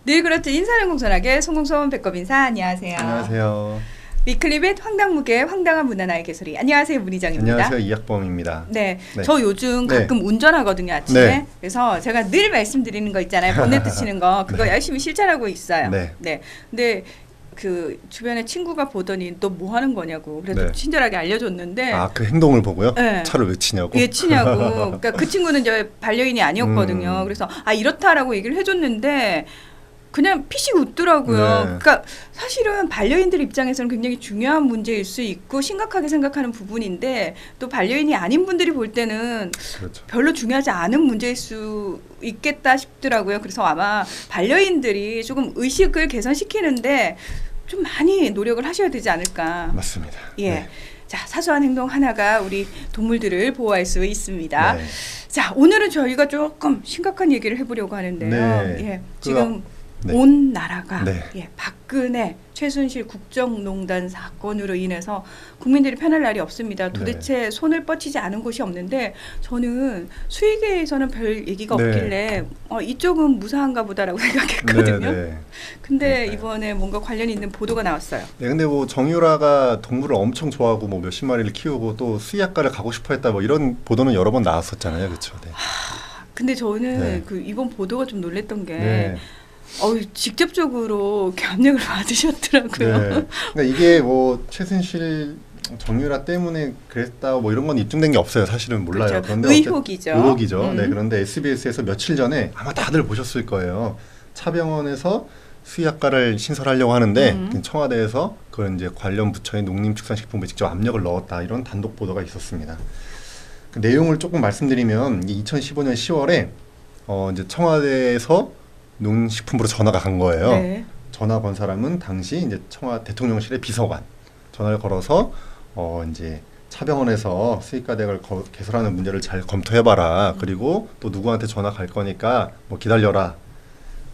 늘 그렇듯 인사는 공손하게 송공손 배꼽 인사. 안녕하세요. 안녕하세요. 위클리빗 황당무계 황당한 문화나의 개소리. 안녕하세요, 문희정입니다. 안녕하세요, 이학범입니다. 네, 네. 저 요즘 네. 가끔 운전하거든요, 아침에. 네. 그래서 제가 늘 말씀드리는 거 있잖아요, 본네트 치는 거. 그거 네. 열심히 실천하고 있어요. 네. 근데 그 주변에 친구가 보더니 너 뭐 하는 거냐고. 그래서 네. 친절하게 알려줬는데. 아, 그 행동을 보고요? 네. 차를 왜 치냐고? 왜 치냐고. 그러니까 그 친구는 저 반려인이 아니었거든요. 그래서 아 이렇다라고 얘기를 해줬는데 그냥 피식 웃더라고요. 네. 그러니까 사실은 반려인들 입장에서는 굉장히 중요한 문제일 수 있고 심각하게 생각하는 부분인데 또 반려인이 아닌 분들이 볼 때는 그렇죠. 별로 중요하지 않은 문제일 수 있겠다 싶더라고요. 그래서 아마 반려인들이 조금 의식을 개선시키는데 좀 많이 노력을 하셔야 되지 않을까. 맞습니다. 예. 네. 자, 사소한 행동 하나가 우리 동물들을 보호할 수 있습니다. 네. 자, 오늘은 저희가 조금 심각한 얘기를 해보려고 하는데요. 네. 예, 지금 네. 온 나라가 네. 예, 박근혜, 최순실 국정농단 사건으로 인해서 국민들이 편할 날이 없습니다. 도대체 손을 뻗치지 않은 곳이 없는데 저는 수의계에서는 별 얘기가 네. 없길래 이쪽은 무사한가 보다라고 생각했거든요. 네. 근데 네. 이번에 뭔가 관련 있는 보도가 나왔어요. 네, 근데 뭐 정유라가 동물을 엄청 좋아하고 뭐 몇십 마리를 키우고 또 수의학과를 가고 싶어했다 뭐 이런 보도는 여러 번 나왔었잖아요, 그렇죠? 네. 근데 저는 네. 그 이번 보도가 좀 놀랬던 게 네. 직접적으로 이렇게 압력을 받으셨더라고요. 네. 그러니까 이게 뭐 최순실 정유라 때문에 그랬다 뭐 이런 건 입증된 게 없어요. 사실은 몰라요. 그렇죠. 그런데 의혹이죠. 의혹이죠. 네, 그런데 SBS에서 며칠 전에 아마 다들 보셨을 거예요. 차병원에서 수의학과를 신설하려고 하는데 청와대에서 그런 이제 관련 부처인 농림축산식품부에 직접 압력을 넣었다 이런 단독 보도가 있었습니다. 그 내용을 조금 말씀드리면 2015년 10월에 이제 청와대에서 농식품부로 전화가 간 거예요. 네. 전화 건 사람은 당시 이제 대통령실의 비서관. 전화를 걸어서 이제 차병원에서 수의과 대학을 개설하는 문제를 잘 검토해봐라. 그리고 또 누구한테 전화 갈 거니까 뭐 기다려라.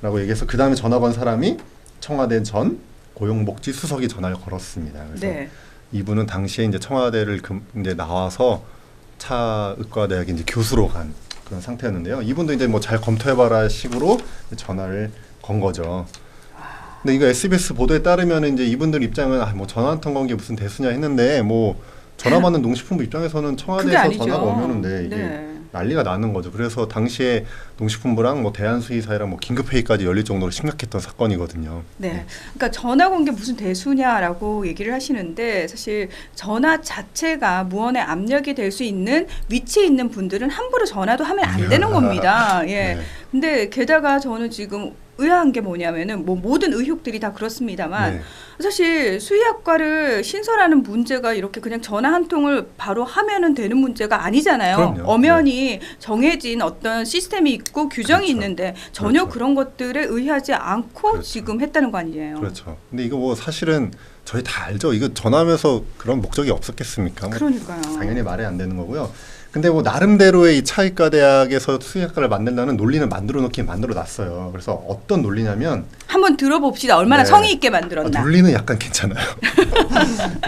라고 얘기해서 그 다음에 전화 건 사람이 청와대 전 고용복지 수석이 전화를 걸었습니다. 그래서 네. 이분은 당시에 이제 청와대를 이제 나와서 차의과대학에 이제 교수로 간 그런 상태였는데요. 이분도 이제 뭐 잘 검토해봐라 식으로 전화를 건 거죠. 근데 이거 SBS 보도에 따르면 이제 이분들 입장은 뭐 전화 한 통 건 게 무슨 대수냐 했는데 뭐 전화 받는 농식품부 입장에서는 청와대에서 전화가 오면은 이게 난리가 나는 거죠. 그래서 당시에 농식품부랑 뭐 대한수의사회랑 뭐 긴급 회의까지 열릴 정도로 심각했던 사건이거든요. 네. 그러니까 전화 건 게 무슨 대수냐라고 얘기를 하시는데 사실 전화 자체가 무언의 압력이 될 수 있는 위치에 있는 분들은 함부로 전화도 하면 안 되는 겁니다. 예. 네. 근데 게다가 저는 지금 의아한 게 뭐냐면은 뭐 모든 의혹들이 다 그렇습니다만 네. 사실 수의학과를 신설하는 문제가 이렇게 그냥 전화 한 통을 바로 하면은 되는 문제가 아니잖아요. 그럼요. 엄연히 정해진 어떤 시스템이 있고 규정이 그렇죠. 있는데 전혀 그렇죠. 그런 것들에 의하지 않고 그렇죠. 지금 했다는 거 아니에요. 그렇죠. 근데 이거 뭐 사실은 저희 다 알죠. 이거 전화하면서 그런 목적이 없었겠습니까? 뭐 그러니까요. 당연히 말이 안 되는 거고요. 근데 뭐 나름대로의 이 차의과 대학에서 수의학과를 만들려는 논리는 만들어 놓긴 만들어 놨어요. 그래서 어떤 논리냐면 한번 들어봅시다. 얼마나 네. 성의 있게 만들었나. 논리는 약간 괜찮아요.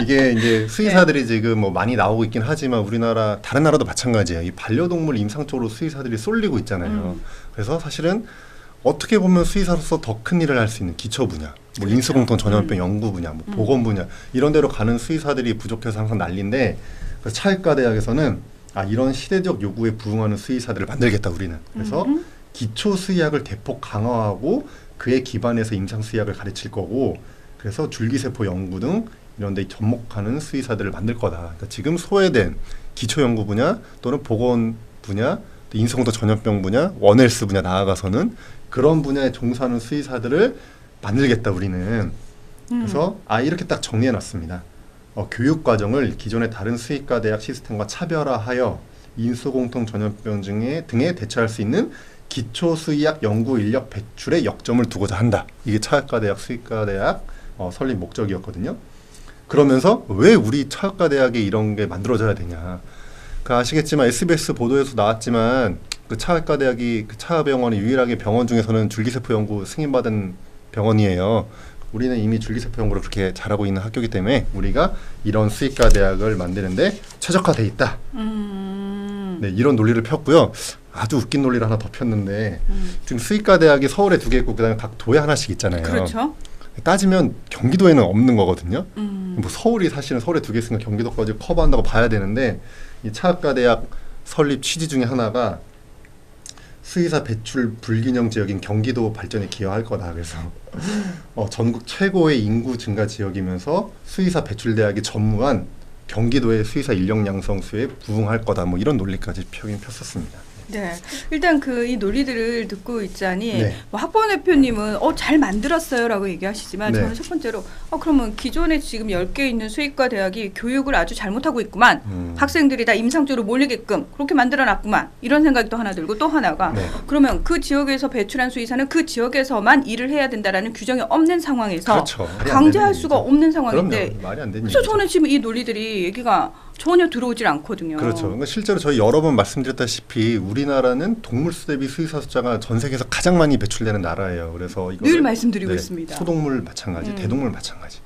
이게 이제 수의사들이 지금 뭐 많이 나오고 있긴 하지만 우리나라 다른 나라도 마찬가지예요. 이 반려동물 임상 쪽으로 수의사들이 쏠리고 있잖아요. 그래서 사실은 어떻게 보면 수의사로서 더 큰 일을 할 수 있는 기초 분야, 뭐 인수공통 전염병 연구 분야, 뭐 보건 분야 이런 데로 가는 수의사들이 부족해서 항상 난리인데 그래서 차의과 대학에서는 이런 시대적 요구에 부응하는 수의사들을 만들겠다 우리는. 그래서 기초 수의학을 대폭 강화하고 그에 기반해서 임상 수의학을 가르칠 거고 그래서 줄기세포 연구 등 이런 데 접목하는 수의사들을 만들 거다. 그러니까 지금 소외된 기초 연구 분야 또는 보건 분야, 또 인수공통 전염병 분야, 원헬스 분야 나아가서는 그런 분야에 종사하는 수의사들을 만들겠다 우리는. 그래서 이렇게 딱 정리해 놨습니다. 교육 과정을 기존의 다른 수의과 대학 시스템과 차별화하여 인수공통 전염병 등에 대처할 수 있는 기초 수의학 연구 인력 배출에 역점을 두고자 한다. 이게 차의과 대학 수의과 대학 설립 목적이었거든요. 그러면서 왜 우리 차의과 대학에 이런 게 만들어져야 되냐? 그 아시겠지만 SBS 보도에서 나왔지만 그 차의과 대학이 그 차병원이 유일하게 병원 중에서는 줄기세포 연구 승인받은 병원이에요. 우리는 이미 줄기세포 연구를 그렇게 잘하고 있는 학교이기 때문에 우리가 이런 수의과 대학을 만드는데 최적화돼 있다. 네, 이런 논리를 폈고요. 아주 웃긴 논리를 하나 덮였는데 지금 수의과 대학이 서울에 2개 있고 그다음에 각 도에 하나씩 있잖아요. 그렇죠. 따지면 경기도에는 없는 거거든요. 뭐 서울이 사실은 서울에 2개 있으니까 경기도까지 커버한다고 봐야 되는데 이 차학과 대학 설립 취지 중에 하나가 수의사 배출 불균형 지역인 경기도 발전에 기여할 거다. 그래서 전국 최고의 인구 증가 지역이면서 수의사 배출 대학이 전무한 경기도의 수의사 인력 양성수에 부응할 거다. 뭐 이런 논리까지 펴긴 폈었습니다. 네, 일단 이 논리들을 듣고 있자니 네. 뭐 학번 대표님은 잘 만들었어요라고 얘기하시지만 네. 저는 첫 번째로 그러면 기존에 지금 10개 있는 수의과 대학이 교육을 아주 잘못하고 있구만. 학생들이 다 임상 쪽으로 몰리게끔 그렇게 만들어놨구만. 이런 생각이 또 하나 들고 또 하나가 네. 그러면 그 지역에서 배출한 수의사는 그 지역에서만 일을 해야 된다라는 규정이 없는 상황에서 그렇죠. 말이 안 강제할 되는 수가 얘기죠. 없는 상황인데 그럼요. 말이 안 되는 그래서 얘기죠. 저는 지금 이 논리들이 얘기가 전혀 들어오질 않거든요. 그렇죠. 그러니까 실제로 저희 여러 번 말씀드렸다시피 우리나라는 동물수 대비 수의사 숫자가 전 세계에서 가장 많이 배출되는 나라예요. 그래서 이거를 늘 말씀드리고 있습니다. 소동물 마찬가지, 대동물 마찬가지.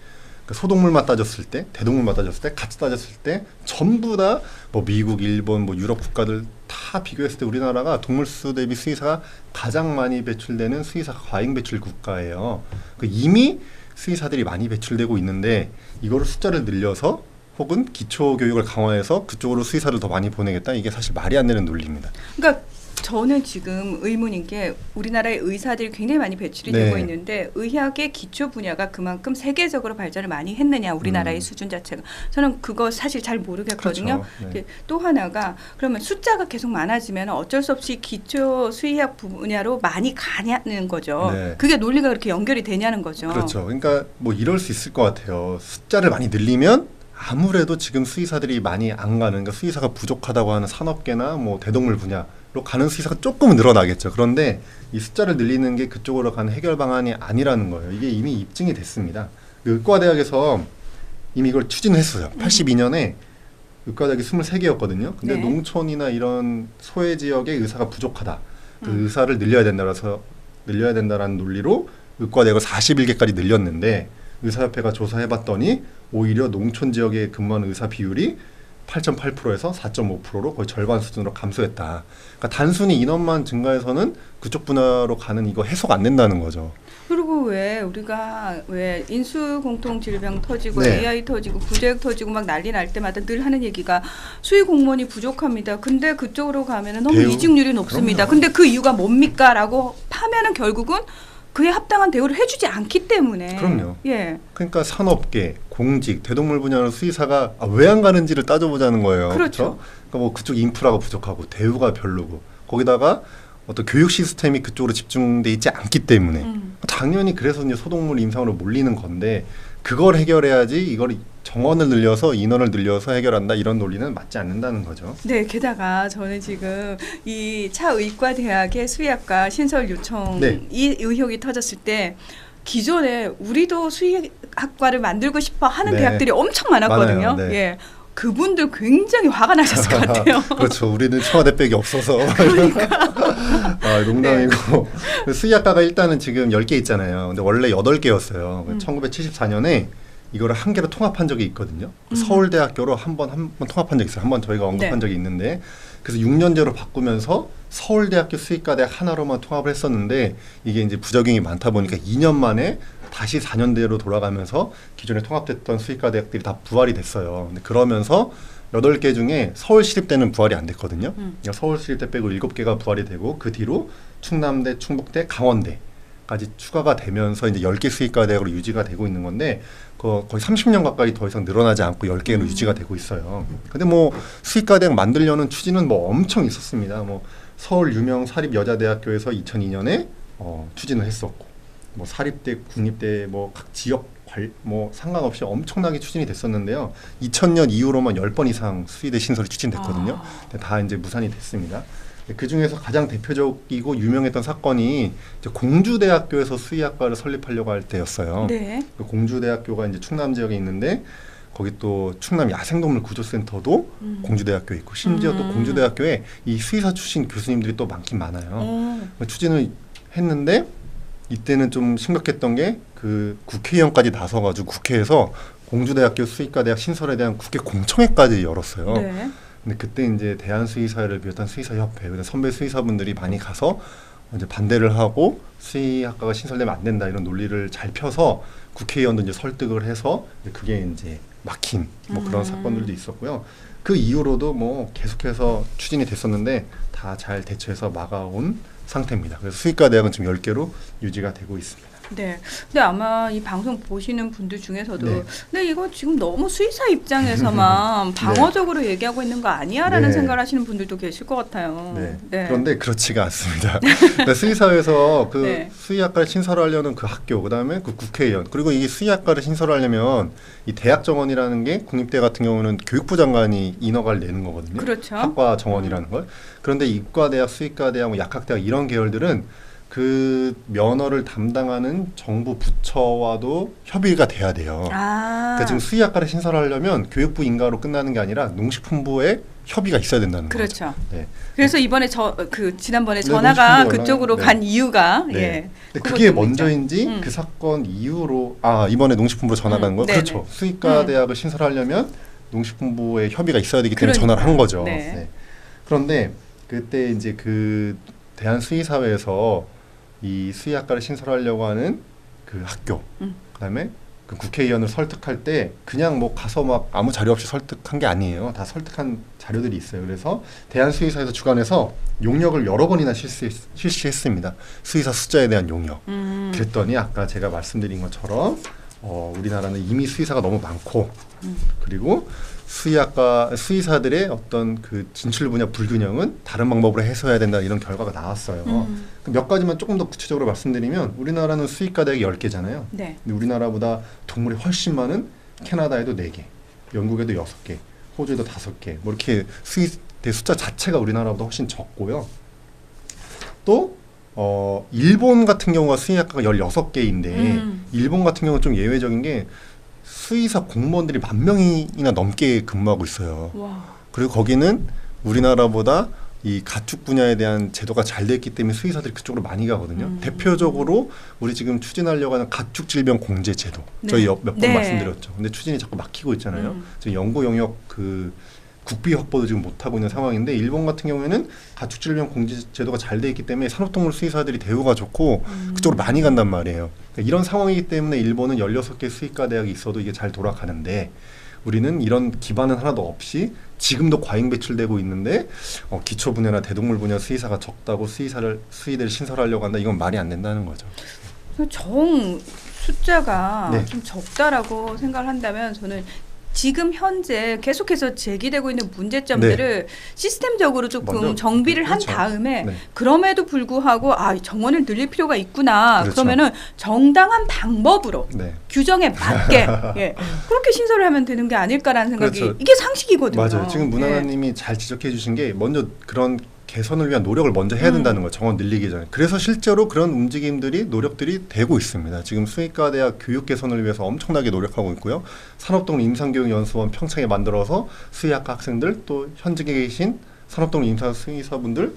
그러니까 소동물만 따졌을 때, 대동물만 따졌을 때, 같이 따졌을 때 전부 다 뭐 미국, 일본, 뭐 유럽 국가들 다 비교했을 때 우리나라가 동물수 대비 수의사가 가장 많이 배출되는 수의사 과잉 배출 국가예요. 이미 수의사들이 많이 배출되고 있는데 이거를 숫자를 늘려서 혹은 기초 교육을 강화해서 그쪽으로 수의사를 더 많이 보내겠다. 이게 사실 말이 안 되는 논리입니다. 그러니까 저는 지금 의문인 게 우리나라의 의사들이 굉장히 많이 배출이 네. 되고 있는데 의학의 기초 분야가 그만큼 세계적으로 발전을 많이 했느냐 우리나라의 수준 자체가 저는 그거 사실 잘 모르겠거든요. 그렇죠. 네. 또 하나가 그러면 숫자가 계속 많아지면 어쩔 수 없이 기초 수의학 분야로 많이 가냐는 거죠. 네. 그게 논리가 그렇게 연결이 되냐는 거죠. 그렇죠. 그러니까 뭐 이럴 수 있을 것 같아요. 숫자를 많이 늘리면 아무래도 지금 수의사들이 많이 안 가는, 그러니까 수의사가 부족하다고 하는 산업계나 뭐 대동물 분야로 가는 수의사가 조금은 늘어나겠죠. 그런데 이 숫자를 늘리는 게 그쪽으로 가는 해결 방안이 아니라는 거예요. 이게 이미 입증이 됐습니다. 의과대학에서 이미 이걸 추진했어요. 82년에 의과대학이 23개였거든요. 근데 네. 농촌이나 이런 소외 지역에 의사가 부족하다. 그 의사를 늘려야 된다라는 논리로 의과대학을 41개까지 늘렸는데 의사협회가 조사해봤더니 오히려 농촌 지역에 근무하는 의사 비율이 8.8%에서 4.5%로 거의 절반 수준으로 감소했다. 그러니까 단순히 인원만 증가해서는 그쪽 분야로 가는 이거 해소가 안 된다는 거죠. 그리고 왜 우리가 왜 인수 공통 질병 터지고 네. AI 터지고 구제역 터지고 막 난리 날 때마다 늘 하는 얘기가 수의 공무원이 부족합니다. 근데 그쪽으로 가면은 너무 대우? 이직률이 높습니다. 그럼요. 근데 그 이유가 뭡니까라고 하면은 결국은 그에 합당한 대우를 해주지 않기 때문에. 그럼요. 예. 그러니까 산업계, 공직, 대동물 분야로 수의사가 왜 안 가는지를 따져보자는 거예요. 그렇죠. 그러니까 뭐 그쪽 인프라가 부족하고 대우가 별로고 거기다가 어떤 교육 시스템이 그쪽으로 집중돼 있지 않기 때문에 당연히 그래서 이제 소동물 임상으로 몰리는 건데 그걸 해결해야지 이걸 정원을 늘려서 인원을 늘려서 해결한다 이런 논리는 맞지 않는다는 거죠. 네, 게다가 저는 지금 이 차의과대학의 수의학과 신설 요청 네. 이 의혹이 터졌을 때 기존에 우리도 수의학과를 만들고 싶어 하는 네. 대학들이 엄청 많았거든요. 많아요. 네. 예. 그분들 굉장히 화가 나셨을 것 같아요. 그렇죠. 우리는 청와대백이 없어서. 농담이고. 수의학과가 일단은 지금 10개 있잖아요. 근데 원래 8개였어요. 1974년에 이거를 한 개로 통합한 적이 있거든요. 서울대학교로 한 번 통합한 적이 있어요. 한 번 저희가 언급한 네. 적이 있는데 그래서 6년제로 바꾸면서 서울대학교 수의과대학 하나로만 통합을 했었는데 이게 이제 부작용이 많다 보니까 2년 만에 다시 4년대로 돌아가면서 기존에 통합됐던 수의과대학들이 다 부활이 됐어요. 근데 그러면서 8개 중에 서울시립대는 부활이 안 됐거든요. 그러니까 서울시립대 빼고 7개가 부활이 되고 그 뒤로 충남대, 충북대, 강원대까지 추가가 되면서 이제 10개 수의과대학으로 유지가 되고 있는 건데 거의 30년 가까이 더 이상 늘어나지 않고 10개로 유지가 되고 있어요. 근데 뭐 수의과대학 만들려는 추진은 뭐 엄청 있었습니다. 뭐 서울 유명 사립여자대학교에서 2002년에 추진을 했었고 뭐 사립대, 국립대 뭐 각 지역 뭐 상관없이 엄청나게 추진이 됐었는데요. 2000년 이후로만 10번 이상 수의대 신설이 추진됐거든요. 근데 다 이제 무산이 됐습니다. 그 중에서 가장 대표적이고 유명했던 사건이 이제 공주대학교에서 수의학과를 설립하려고 할 때였어요. 네. 그 공주대학교가 이제 충남 지역에 있는데 거기 또 충남 야생동물 구조센터도 공주대학교에 있고 심지어 또 공주대학교에 이 수의사 출신 교수님들이 또 많긴 많아요. 추진을 했는데 이때는 좀 심각했던 게 그 국회의원까지 나서가지고 국회에서 공주대학교 수의과대학 신설에 대한 국회 공청회까지 열었어요. 네. 근데 그때 이제 대한수의사회를 비롯한 수의사협회, 그래서 선배 수의사분들이 많이 가서 이제 반대를 하고 수의학과가 신설되면 안 된다 이런 논리를 잘 펴서 국회의원도 이제 설득을 해서 그게 이제 막힌 뭐 그런 사건들도 있었고요. 그 이후로도 뭐 계속해서 추진이 됐었는데 다 잘 대처해서 막아온 상태입니다. 그래서 수의과 대학은 지금 10개로 유지가 되고 있습니다. 네. 근데 아마 이 방송 보시는 분들 중에서도 네. 근데 이거 지금 너무 수의사 입장에서만 방어적으로 얘기하고 있는 거 아니야라는 네. 생각을 하시는 분들도 계실 것 같아요. 네. 네. 그런데 그렇지가 않습니다. 그러니까 수의사회에서 그 네. 수의학과를 신설하려는 그 학교, 그다음에 그 국회의원, 그리고 이 수의학과를 신설하려면 이 대학 정원이라는 게 국립대 같은 경우는 교육부 장관이 인허가를 내는 거거든요. 그렇죠. 학과 정원이라는 걸. 그런데 이과대학, 수의과대학, 뭐 약학대학 이런 계열들은 그 면허를 담당하는 정부 부처와도 협의가 돼야 돼요. 아. 그러니까 지금 수의학과를 신설하려면 교육부 인가로 끝나는 게 아니라 농식품부에 협의가 있어야 된다는 거죠. 그렇죠. 네. 그래서 이번에 지난번에 네, 전화가 농식품부 그쪽으로 얼마나- 간 이유가 네. 예. 근데 그것 그게 때문이죠. 먼저인지 그 사건 이후로 이번에 농식품부로 전화가 간 거 네네. 그렇죠. 수의과 대학을 신설하려면 농식품부에 협의가 있어야 되기 때문에 그러니까. 전화를 한 거죠. 네. 네. 그런데 그때 이제 그 대한수의사회에서 이 수의학과를 신설하려고 하는 그 학교, 그다음에 그 국회의원을 설득할 때 그냥 뭐 가서 막 아무 자료 없이 설득한 게 아니에요. 다 설득한 자료들이 있어요. 그래서 대한수의사에서 주관해서 용역을 여러 번이나 실시했습니다. 수의사 숫자에 대한 용역. 그랬더니 아까 제가 말씀드린 것처럼 우리나라는 이미 수의사가 너무 많고 그리고 수의사들의 어떤 그 진출 분야 불균형은 다른 방법으로 해소해야 된다 이런 결과가 나왔어요. 몇 가지만 조금 더 구체적으로 말씀드리면 우리나라는 수의과 대학이 10개잖아요. 네. 근데 우리나라보다 동물이 훨씬 많은 캐나다에도 4개, 영국에도 6개, 호주에도 5개. 뭐 이렇게 수의대 숫자 자체가 우리나라보다 훨씬 적고요. 또 일본 같은 경우가 수의학과가 16개인데 일본 같은 경우는 좀 예외적인 게 수의사 공무원들이 10,000명이나 넘게 근무하고 있어요. 와. 그리고 거기는 우리나라보다 이 가축 분야에 대한 제도가 잘 돼 있기 때문에 수의사들이 그쪽으로 많이 가거든요. 대표적으로 우리 지금 추진하려고 하는 가축 질병 공제 제도. 네. 저희 몇 번 네. 말씀드렸죠. 근데 추진이 자꾸 막히고 있잖아요. 지금 연구 영역 그 국비 확보도 지금 못하고 있는 상황인데 일본 같은 경우에는 가축 질병 공제 제도가 잘 돼 있기 때문에 산업동물 수의사들이 대우가 좋고 그쪽으로 많이 간단 말이에요. 그러니까 이런 상황이기 때문에 일본은 16개 수의과 대학이 있어도 이게 잘 돌아가는데 우리는 이런 기반은 하나도 없이 지금도 과잉 배출되고 있는데 기초 분야나 대동물 분야 수의사가 적다고 수의대를 신설하려고 한다. 이건 말이 안 된다는 거죠. 정 숫자가 네. 좀 적다라고 생각을 한다면 저는 지금 현재 계속해서 제기되고 있는 문제점들을 시스템적으로 조금 먼저, 정비를 그렇죠. 한 다음에 네. 그럼에도 불구하고 정원을 늘릴 필요가 있구나. 그렇죠. 그러면은 정당한 방법으로 네. 규정에 맞게 예, 그렇게 신설을 하면 되는 게 아닐까라는 생각이 그렇죠. 이게 상식이거든요. 맞아요. 지금 문화님이 잘 지적해 주신 게 먼저 그런 개선을 위한 노력을 먼저 해야 된다는 거예요. 정원 늘리기 전에. 그래서 실제로 그런 움직임들이 노력들이 되고 있습니다. 지금 수의과 대학 교육 개선을 위해서 엄청나게 노력하고 있고요. 산업동물 임상교육연수원 평창에 만들어서 수의학과 학생들 또 현직에 계신 산업동물 임상수의사분들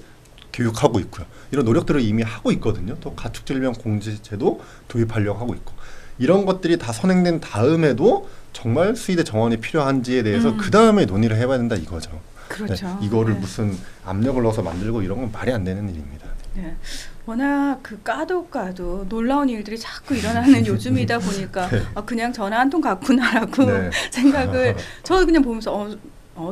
교육하고 있고요. 이런 노력들을 이미 하고 있거든요. 또 가축질병 공제제도 도입하려고 하고 있고. 이런 것들이 다 선행된 다음에도 정말 수의대 정원이 필요한지에 대해서 그 다음에 논의를 해봐야 된다 이거죠. 그렇죠. 네, 이거를 네. 무슨 압력을 넣어서 만들고 이런 건 말이 안 되는 일입니다. 네. 워낙 그 까도 놀라운 일들이 자꾸 일어나는 요즘이다 보니까 네. 그냥 전화 한 통 갔구나라고 네. 생각을 저도 그냥 보면서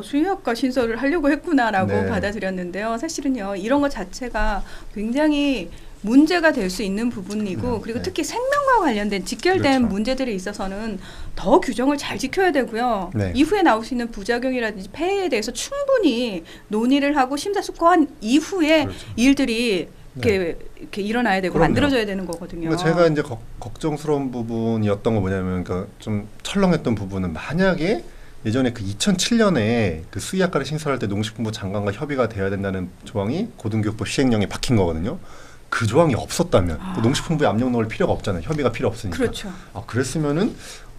수의학과 신설을 하려고 했구나라고 네. 받아들였는데요. 사실은요 이런 것 자체가 굉장히 문제가 될 수 있는 부분이고 그리고 네. 특히 생명과 관련된 직결된 그렇죠. 문제들에 있어서는 더 규정을 잘 지켜야 되고요. 네. 이후에 나올 수 있는 부작용이라든지 폐해에 대해서 충분히 논의를 하고 심사숙고한 이후에 그렇죠. 일들이 네. 이렇게 일어나야 되고 그럼요. 만들어져야 되는 거거든요. 그러니까 제가 이제 걱정스러운 부분이었던 거 뭐냐면 그러니까 좀 철렁했던 부분은 만약에 예전에 그 2007년에 그 수의학과를 신설할 때 농식품부 장관과 협의가 돼야 된다는 조항이 고등교육부 시행령에 박힌 거거든요. 그 조항이 없었다면 농식품부에 압력 넣을 필요가 없잖아요. 협의가 필요 없으니까. 그렇죠. 그랬으면은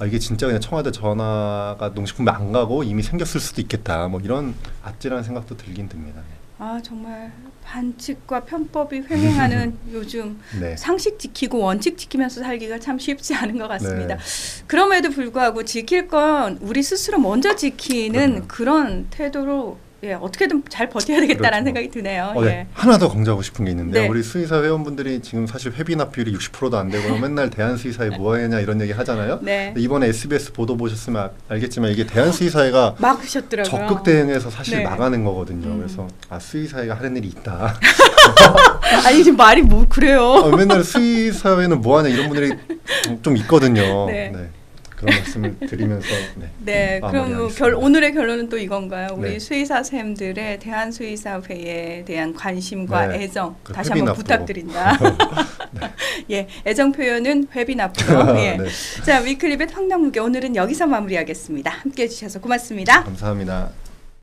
이게 진짜 그냥 청와대 전화가 농식품부에 안 가고 이미 생겼을 수도 있겠다. 뭐 이런 아찔한 생각도 들긴 듭니다. 정말 반칙과 편법이 횡행하는 요즘 네. 상식 지키고 원칙 지키면서 살기가 참 쉽지 않은 것 같습니다. 네. 그럼에도 불구하고 지킬 건 우리 스스로 먼저 지키는 그럼요. 그런 태도로 예, 어떻게든 잘 버텨야 되겠다라는 그렇죠. 생각이 드네요. 네. 예. 하나 더 강조하고 싶은 게 있는데 네. 우리 수의사 회원분들이 지금 사실 회비 납부율이 60%도 안 되고 맨날 대한수의사회 뭐하냐 이런 얘기 하잖아요. 네. 이번에 SBS 보도 보셨으면 알겠지만 이게 대한수의사회가 막으셨더라고요. 적극 대응해서 사실 네. 막아낸 거거든요. 그래서 수의사회가 하는 일이 있다. 아니 지금 말이 뭐 그래요? 맨날 수의사회는 뭐하냐 이런 분들이 좀 있거든요. 네. 네. 그런 말씀을 드리면서 네, 그럼 마무리하겠습니다. 오늘의 결론은 또 이건가요? 우리 네. 수의사 쌤들의 대한수의사회에 대한 관심과 네. 애정 그 다시 회비 한번 납부. 부탁드린다. 예, 애정 표현은 회비 납부로. 예. 네. 자, 위클리벳 황당무계 오늘은 여기서 마무리하겠습니다. 함께해 주셔서 고맙습니다. 감사합니다.